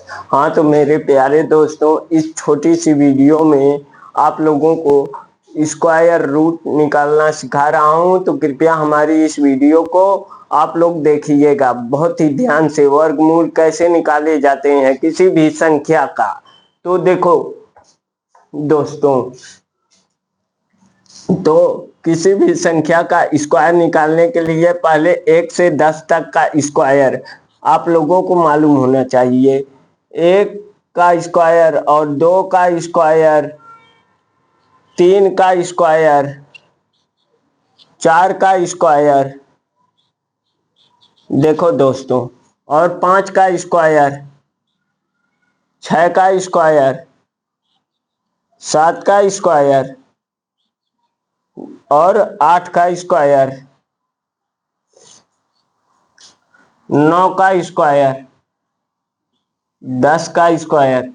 हाँ तो मेरे प्यारे दोस्तों, इस छोटी सी वीडियो में आप लोगों को स्क्वायर रूट निकालना सिखा रहा हूँ। तो कृपया हमारी इस वीडियो को आप लोग देखिएगा बहुत ही ध्यान से। वर्गमूल कैसे निकाले जाते हैं किसी भी संख्या का। तो देखो दोस्तों, तो किसी भी संख्या का स्क्वायर निकालने के लिए पहले 1 से 10 तक का स्क्वायर आप लोगों को मालूम होना चाहिए। 1 का स्क्वायर और 2 का स्क्वायर, 3 का स्क्वायर, 4 का स्क्वायर, देखो दोस्तों, और 5 का स्क्वायर, 6 का स्क्वायर, 7 का स्क्वायर और 8 का स्क्वायर, 9 का स्क्वायर, 10 का स्क्वायर।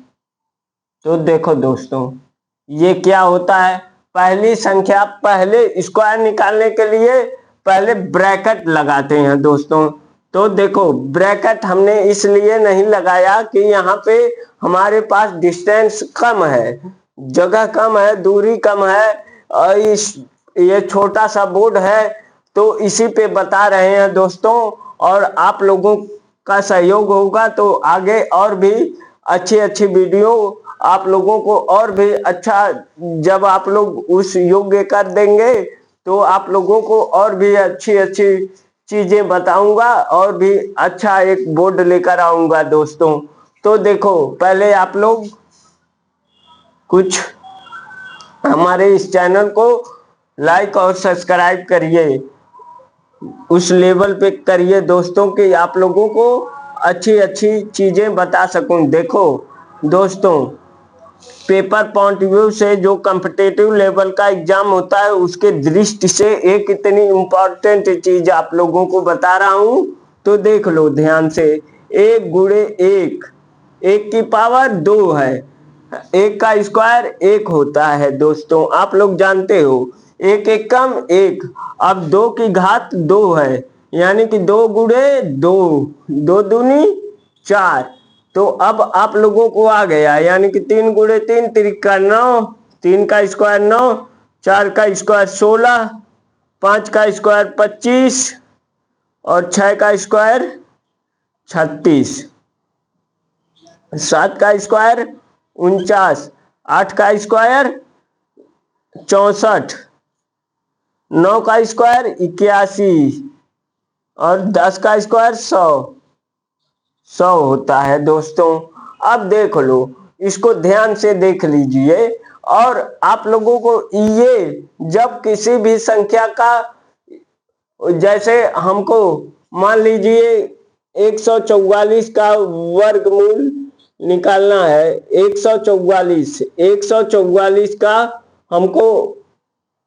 तो देखो दोस्तों, ये क्या होता है, पहली संख्या पहले स्क्वायर निकालने के लिए पहले ब्रैकेट लगाते हैं दोस्तों। तो देखो ब्रैकेट हमने इसलिए नहीं लगाया कि यहाँ पे हमारे पास डिस्टेंस कम है, जगह कम है, दूरी कम है और ये छोटा सा बोर्ड है तो इसी पे बता रहे हैं दोस्तों। और आप लोगों का सहयोग होगा तो आगे और भी अच्छी अच्छी वीडियो आप लोगों को और भी अच्छा, जब आप लोग उस योग्य कर देंगे तो आप लोगों को और भी अच्छी अच्छी चीजें बताऊंगा और भी अच्छा एक बोर्ड लेकर आऊंगा दोस्तों। तो देखो पहले आप लोग कुछ हमारे इस चैनल को लाइक और सब्सक्राइब करिए, उस लेवल पे करिए दोस्तों कि आप लोगों को अच्छी अच्छी चीजें बता सकूं। देखो दोस्तों, पेपर पॉइंट व्यू से जो कॉम्पिटिटिव लेवल का एग्जाम होता है उसके दृष्टि से एक इतनी इम्पोर्टेंट चीज आप लोगों को बता रहा हूं। तो देख लो ध्यान से, 1 गुणे 1, 1 की पावर 2 है, 1 का स्क्वायर 1 होता है दोस्तों, आप लोग जानते हो। 1 एकम 1, अब 2 की घात 2 है, यानी कि 2 गुणे 2, 2 दूनी 4। तो अब आप लोगों को आ गया, यानी कि 3 गुणे 3 त्रिका 9, 3 का स्क्वायर 9, 4 का स्क्वायर 16, 5 का स्क्वायर 25 और 6 का स्क्वायर 36, 7 का स्क्वायर 49, 8 का स्क्वायर 64, 9 का स्क्वायर 81 और 10 का स्क्वायर 100 होता है दोस्तों। अब देख लो, इसको ध्यान से देख लीजिए। और आप लोगों को ये जब किसी भी संख्या का, जैसे हमको मान लीजिए 144 का वर्गमूल निकालना है, 144 का हमको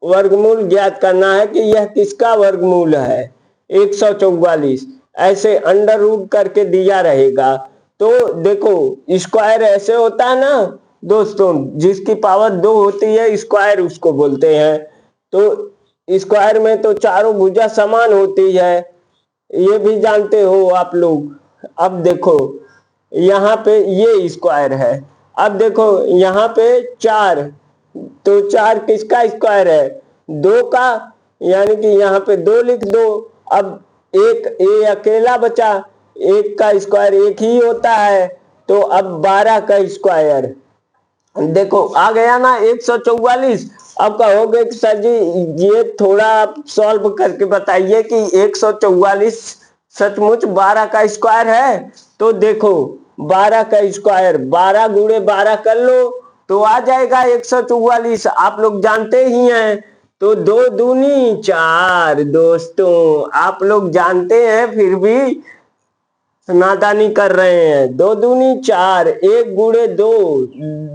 वर्गमूल ज्ञात करना है कि यह किसका वर्गमूल है। 144 ऐसे अंडर रूट करके दिया रहेगा। तो देखो स्क्वायर ऐसे होता है ना दोस्तों, जिसकी पावर 2 होती है स्क्वायर उसको बोलते हैं। तो स्क्वायर में तो चारों भुजा समान होती है, ये भी जानते हो आप लोग। अब देखो यहाँ पे ये स्क्वायर है, अब देखो यहाँ पे 4, तो 4 किसका स्क्वायर है, 2 का, यानी कि यहाँ पे 2 लिख दो। अब एक ए अकेला बचा, 1 का स्क्वायर 1 ही होता है, तो अब 12 का स्क्वायर, देखो आ गया ना 144। अब कहोगे कि सर जी ये थोड़ा आप सॉल्व करके बताइए कि 144 सचमुच 12 का स्क्वायर है। तो देखो 12 का स्क्वायर 12 गुणे 12 कर लो तो आ जाएगा 144, आप लोग जानते ही हैं। तो 2 दूनी 4 दोस्तों, आप लोग जानते हैं फिर भी नादानी कर रहे हैं। 2 दूनी 4, 1 गुणे 2,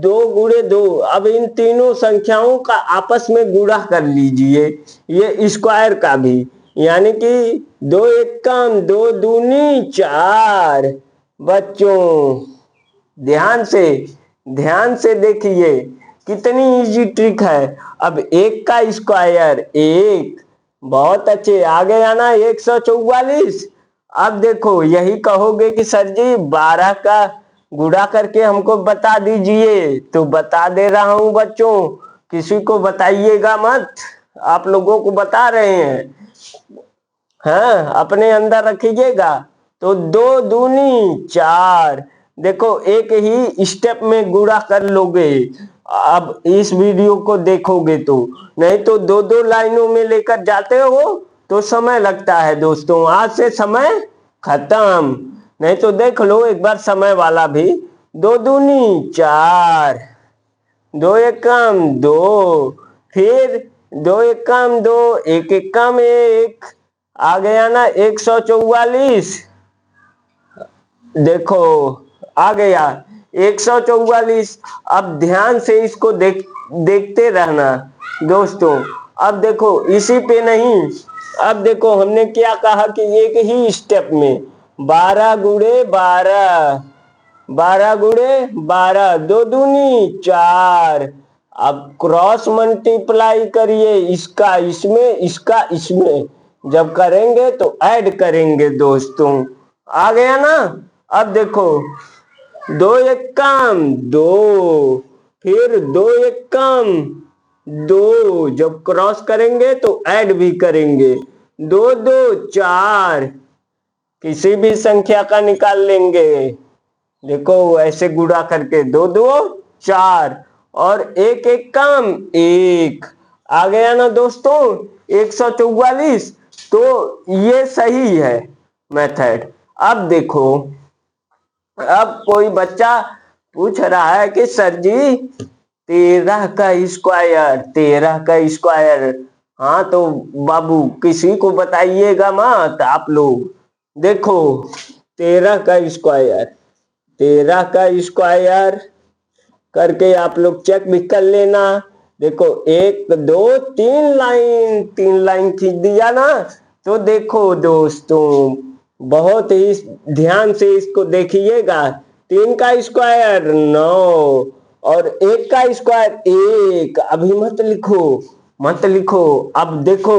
2 गुणे 2। अब इन तीनों संख्याओं का आपस में गुणा कर लीजिए, ये स्क्वायर का भी, यानी कि 2 एकम 2 दूनी 4। बच्चों ध्यान से देखिए कितनी इजी ट्रिक है। अब 1 का स्क्वायर 1, बहुत अच्छे, आ गया ना 144। अब देखो यही कहोगे कि सर जी 12 का गुणा करके हमको बता दीजिए। तो बता दे रहा हूं बच्चों, किसी को बताइएगा मत, आप लोगों को बता रहे हैं, हाँ अपने अंदर रखिएगा। तो 2 दूनी 4, देखो एक ही स्टेप में गुणा कर लोगे अब इस वीडियो को देखोगे तो, नहीं तो 2 लाइनों में लेकर जाते हो तो समय लगता है दोस्तों। आज से समय खत्म, नहीं तो देख लो एक बार समय वाला भी। 2 दूनी 4, 2 एकम 2, फिर 2 एकम 2, 1 एकम 1, आ गया ना 144। देखो आ गया 144। अब ध्यान से इसको देखते रहना दोस्तों। अब देखो इसी पे नहीं, अब देखो हमने क्या कहा कि एक ही स्टेप में 12 गुणे 12, 12 गुणे 12, 2 दूनी 4। अब क्रॉस मल्टीप्लाई करिए, इसका इसमें इसका इसमें, जब करेंगे तो ऐड करेंगे दोस्तों। आ गया ना। अब देखो 2 एकम 2, फिर 2 एकम 2, जब क्रॉस करेंगे तो ऐड भी करेंगे। 2 2 4, किसी भी संख्या का निकाल लेंगे। देखो ऐसे गुणा करके 2 2 4 और 1 एकम 1, आ गया ना दोस्तों 144। तो ये सही है मेथड। अब देखो, अब कोई बच्चा पूछ रहा है कि सर जी 13 का स्क्वायर, 13 का स्क्वायर, हाँ तो बाबू किसी को बताइएगा मत आप लोग। देखो 13 का स्क्वायर, 13 का स्क्वायर करके आप लोग चेक भी कर लेना। देखो 1 2 3 लाइन, 3 लाइन खींच दिया ना। तो देखो दोस्तों बहुत ही ध्यान से इसको देखिएगा। 3 का स्क्वायर 9 और 1 का स्क्वायर 1, अभी मत लिखो मत लिखो। अब देखो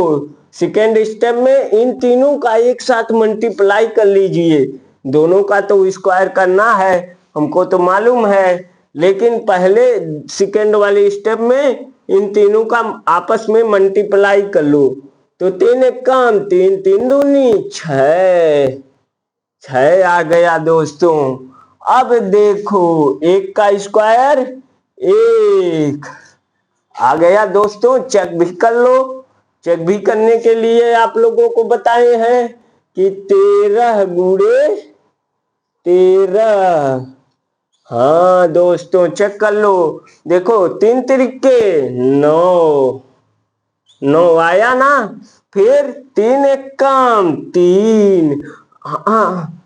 सेकेंड स्टेप में इन तीनों का एक साथ मल्टीप्लाई कर लीजिए। दोनों का तो स्क्वायर करना है हमको तो मालूम है, लेकिन पहले सेकेंड वाले स्टेप में इन तीनों का आपस में मल्टीप्लाई कर लो। तो 3 एकम 3, 3 दूनी 6, 6 आ गया दोस्तों। अब देखो 1 का स्क्वायर 1 आ गया दोस्तों। चेक भी कर लो, चेक भी करने के लिए आप लोगों को बताए हैं कि 13 गुणे 13, हाँ दोस्तों चेक कर लो। देखो 3 त्रिके 9, 9 आया ना। फिर 3 एकम 3, हाँ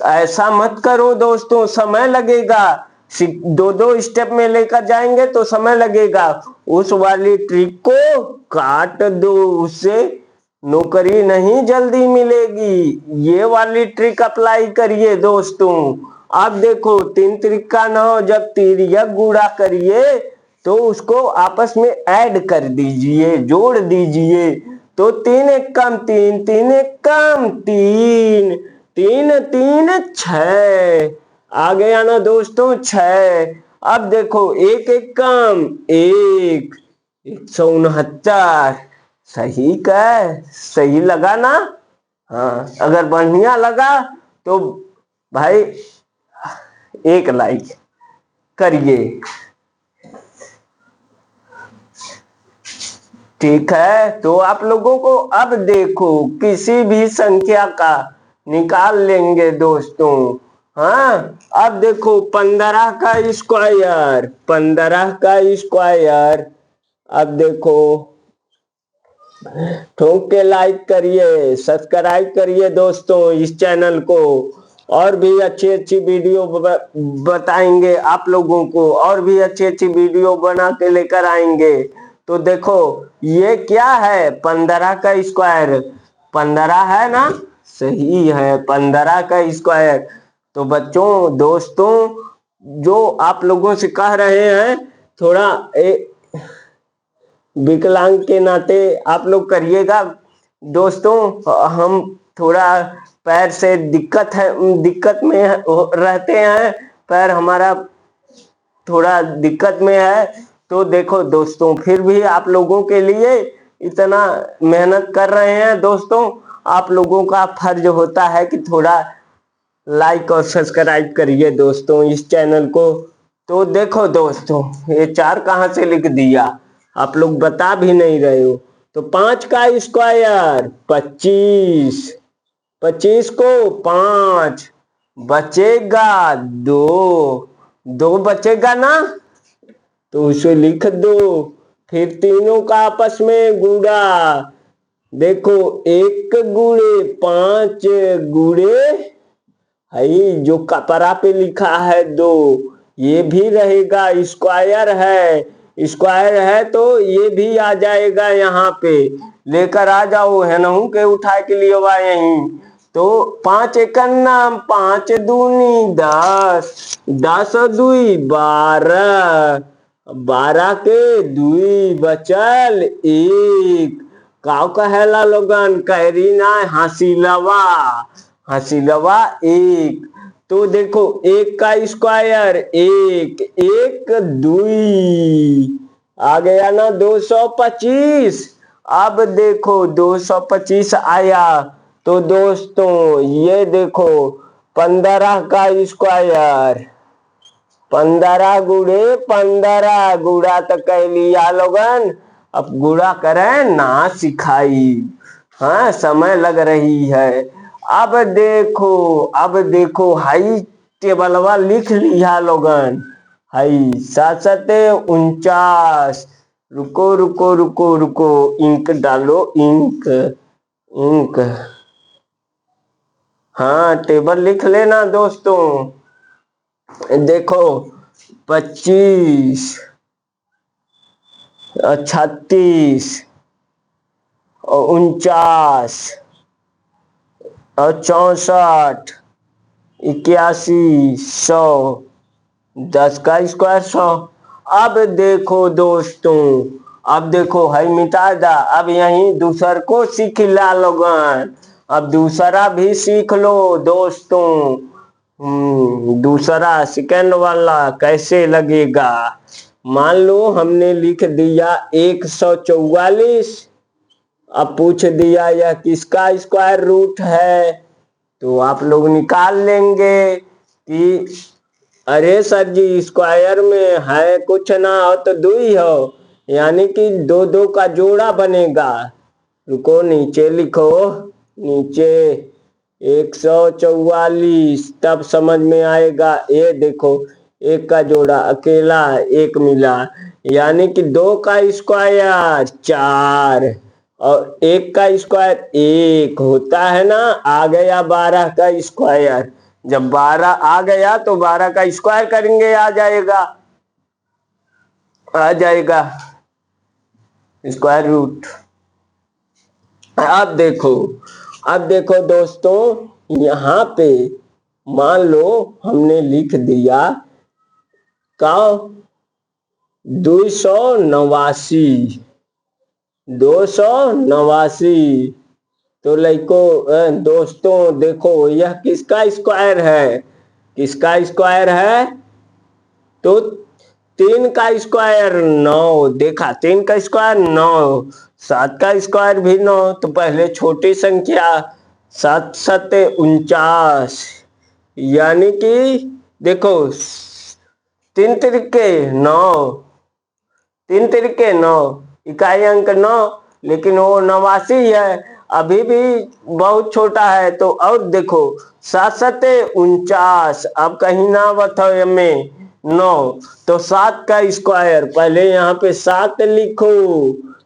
ऐसा मत करो दोस्तों, समय लगेगा। 2 स्टेप में लेकर जाएंगे तो समय लगेगा। उस वाली ट्रिक को काट दो, उससे नौकरी नहीं जल्दी मिलेगी। ये वाली ट्रिक अप्लाई करिए दोस्तों। आप देखो 3 त्रिका 9, जब तिर्यक गुणा करिए तो उसको आपस में ऐड कर दीजिए, जोड़ दीजिए। तो 3 एकम 3, 3 एकम 3, 3 3 6, आ गया ना दोस्तों 6। अब देखो 1 एकम 1, 169। सही का सही लगा ना। हाँ अगर बढ़िया लगा तो भाई एक लाइक करिए, ठीक है। तो आप लोगों को अब देखो किसी भी संख्या का निकाल लेंगे दोस्तों। हाँ अब देखो 15 का स्क्वायर, 15 का स्क्वायर। अब देखो ठोक के लाइक करिए, सब्सक्राइब करिए दोस्तों इस चैनल को। और भी अच्छी अच्छी वीडियो बताएंगे आप लोगों को, और भी अच्छी अच्छी वीडियो बना के लेकर आएंगे। तो देखो ये क्या है 15 का स्क्वायर, 15 है ना, सही है 15 का स्क्वायर। तो बच्चों दोस्तों जो आप लोगों से कह रहे हैं थोड़ा विकलांग के नाते आप लोग करिएगा दोस्तों। हम थोड़ा पैर से दिक्कत में रहते हैं, पैर हमारा थोड़ा दिक्कत में है, तो देखो दोस्तों फिर भी आप लोगों के लिए इतना मेहनत कर रहे हैं दोस्तों। आप लोगों का फर्ज होता है कि थोड़ा लाइक और सब्सक्राइब करिए दोस्तों इस चैनल को। तो देखो दोस्तों ये 4 कहाँ से लिख दिया, आप लोग बता भी नहीं रहे हो। तो 5 का स्क्वायर 25, 25 को 5, बचेगा 2, 2 बचेगा ना, तो उसे लिख दो। फिर तीनों का आपस में गुणा, देखो 1 गुणे 5 गुणे हई जो कपड़ा पे लिखा है 2, ये भी रहेगा, स्क्वायर है तो ये भी आ जाएगा, यहाँ पे लेकर आ जाओ, है नहू के उठा के लिए हुआ यहीं। तो 5 एकन्नम 5 दूनी 10, 10 दुई 12, 12 के 2 बचल 1। काव कहेला लोगन, कहरी ना हसीलवा, हसीलवा 1। तो देखो 1 का स्क्वायर 1, 1 2 आ गया ना 225। अब देखो 225 आया, तो दोस्तों ये देखो 15 का स्क्वायर, 15 गुणे 15 गुणा तो कह लिया लोगन। अब गुणा करें ना सिखाई, हाँ समय लग रही है। अब देखो हाई टेबलवा लिख लिया लोगन, हाई 7 सते 49। रुको रुको रुको रुको, इंक डालो, इंक इंक, हाँ टेबल लिख लेना दोस्तों। देखो 25, 36 और 49 और 64, 81, 100, 10 का स्क्वायर 100। अब देखो दोस्तों, अब देखो है मिटा दा, अब यही दूसर को सीख ला लोगन। अब दूसरा भी सीख लो दोस्तों। दूसरा सेकंड वाला कैसे लगेगा। मान लो हमने लिख दिया 144, अब पूछ दिया यह किसका स्क्वायर रूट है, तो आप लोग निकाल लेंगे कि अरे सर जी स्क्वायर में है कुछ ना हो तो 2 ही हो, यानी कि 2 2 का जोड़ा बनेगा। रुको नीचे लिखो, नीचे 144, तब समझ में आएगा। ये देखो 1 का जोड़ा अकेला 1 मिला, यानी कि 2 का स्क्वायर 4 और 1 का स्क्वायर 1 होता है ना। आ गया 12 का स्क्वायर, जब 12 आ गया तो 12 का स्क्वायर करेंगे, आ जाएगा स्क्वायर रूट। अब देखो दोस्तों यहाँ पे मान लो हमने लिख दिया का 289, 289। तो लइको दोस्तों देखो यह किसका स्क्वायर है, किसका स्क्वायर है, तो 3 का स्क्वायर 9, देखा 3 का स्क्वायर 9, 7 का स्क्वायर भी 9। तो पहले छोटी संख्या 7 सते 49, यानी कि देखो 3 तिरिके 9, 3 तिरिके 9, इकाई अंक 9, लेकिन वो 89 है, अभी भी बहुत छोटा है। तो और देखो 7 सते 49, अब कहीं ना बताओ में 9, तो 7 का स्क्वायर, पहले यहाँ पे 7 लिखो,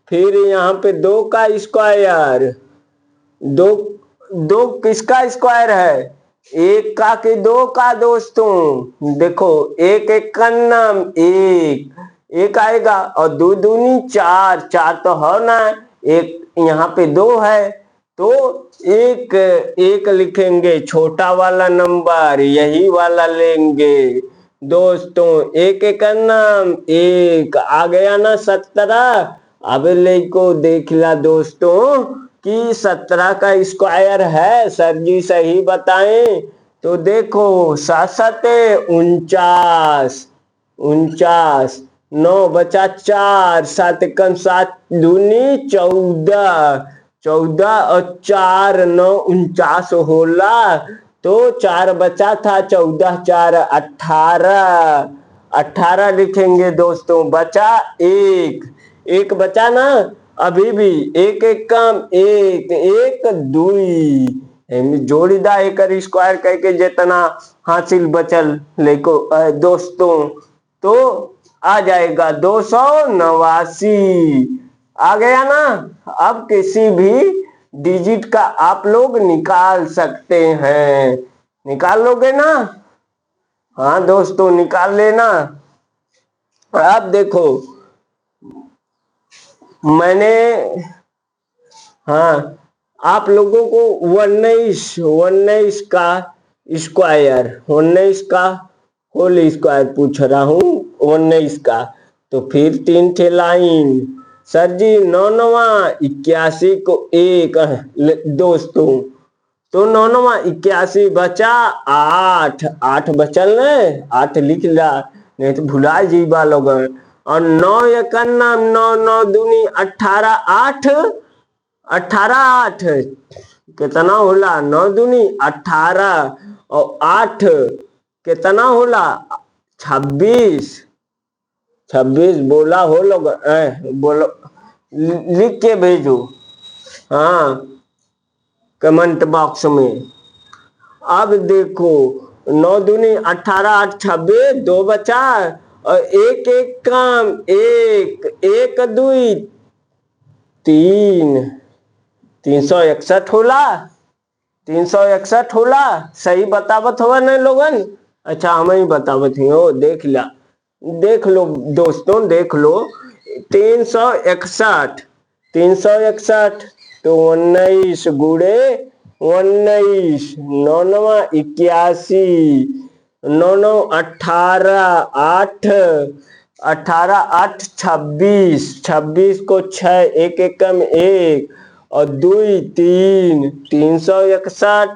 फिर यहाँ पे 2 का स्क्वायर, 2 किसका स्क्वायर है, 1 का कि 2 का दोस्तों। देखो 1 एकन्नम 1 आएगा, और 2 दूनी 4, 4 तो हो ना, एक यहाँ पे 2 है, तो एक लिखेंगे, छोटा वाला नंबर यही वाला लेंगे दोस्तों। 1 एकन्नम 1 आ गया ना 17। अब लेको देख ला दोस्तों, कि 17 का स्क्वायर है? सर जी सही बताएं। तो देखो 7 49, 49, 9 बचा 4, 7 एकम 7 दूनी 14, 14 और 4 9 49 होला। तो 4 बचा था, 14 4 18, 18 लिखेंगे दोस्तों। बचा एक बचा ना, अभी भी एक एक कम एक, एक दुई जोड़ीदा एक स्क्वायर करके जितना हासिल बचल लेको दोस्तों, तो आ जाएगा 289। आ गया ना? अब किसी भी डिजिट का आप लोग निकाल सकते हैं। निकाल लोगे ना? हाँ दोस्तों निकाल लेना। अब देखो मैंने, हाँ आप लोगों को 19 का स्क्वायर, 19 का होल स्क्वायर पूछ रहा हूँ, 19 का। तो फिर 3 थे लाइन। सर जी 9 9 81 को एक दोस्तों, तो 9 9 81 बचा 8, 8 बचल न, 8 लिख ला नहीं तो भुला जीबा लोगन। और 9 एकन्ना 9 9 दूनी 18, 8 18 8 कितना होला? 9 दूनी 18 और 8 कितना होला? 26, 26 बोला हो लोग? बोलो, लिख के भेजो हाँ कमेंट बॉक्स में। अब देखो 9 दूनी 18, 8 26, 2 बचा और एक एक काम एक, एक दुई 3, 361 होला, 361 होला। सही बतावत हो नहीं लोगन? अच्छा हम ही बतावत ही हो, देख ला, देख लो दोस्तों, देख लो 361, 361 तो 19 गुड़े 19, 9 9 81, 9 9 18, 8 18 8 26, 26 को 6 एक एकम एक और दुई 3, 361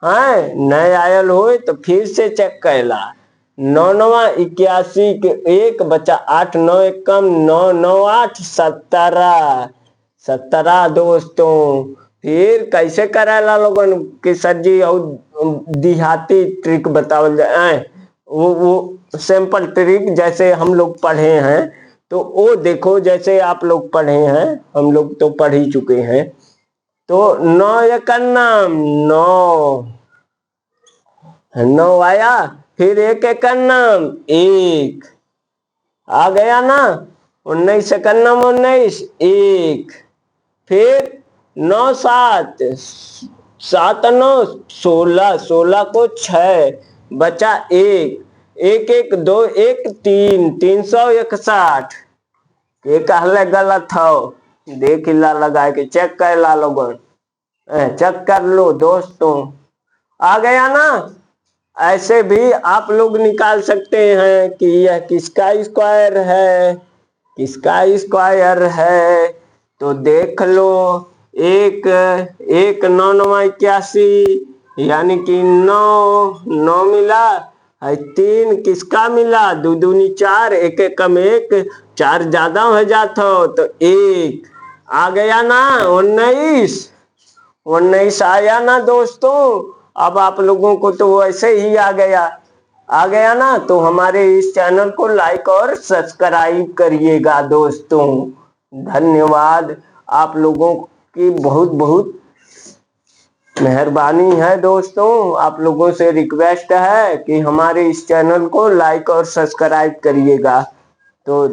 है। नए आयल हो तो फिर से चेक कैला। 9 9 81 के एक बचा 8 9 एकम 9 9 8 17, 17 दोस्तों। फिर कैसे करेला लोगन कि सर जी और देहाती ट्रिक बतावल जाए, वो सिंपल ट्रिक जैसे हम लोग पढ़े हैं, तो वो देखो जैसे आप लोग पढ़े हैं, हम लोग तो पढ़ ही चुके हैं। तो 9 एकन्ना 9, 9 आया, फिर एक एकन्ना एक आ गया ना, 19 एकन्ना 19 एक, फिर 9 7 7 9 16, 16 को 6 बचा एक, एक एक 2 1 3, 361 के कहले गलत हो? देख ला, लगा के चेक कर ला लोगन, चेक कर लो दोस्तों। आ गया ना? ऐसे भी आप लोग निकाल सकते हैं कि यह किसका स्क्वायर है, किसका स्क्वायर है। तो देख लो, एक 9 9 81 यानी कि 9 9 मिला है, 3 किसका मिला? दो दूनी 4, एक एकम एक, 4 ज्यादा हो जाता हो तो एक आ गया ना, 19 19 आया ना दोस्तों। अब आप लोगों को तो वैसे ही आ गया ना। तो हमारे इस चैनल को लाइक और सब्सक्राइब करिएगा दोस्तों। धन्यवाद, आप लोगों की बहुत बहुत मेहरबानी है दोस्तों। आप लोगों से रिक्वेस्ट है कि हमारे इस चैनल को लाइक और सब्सक्राइब करिएगा। तो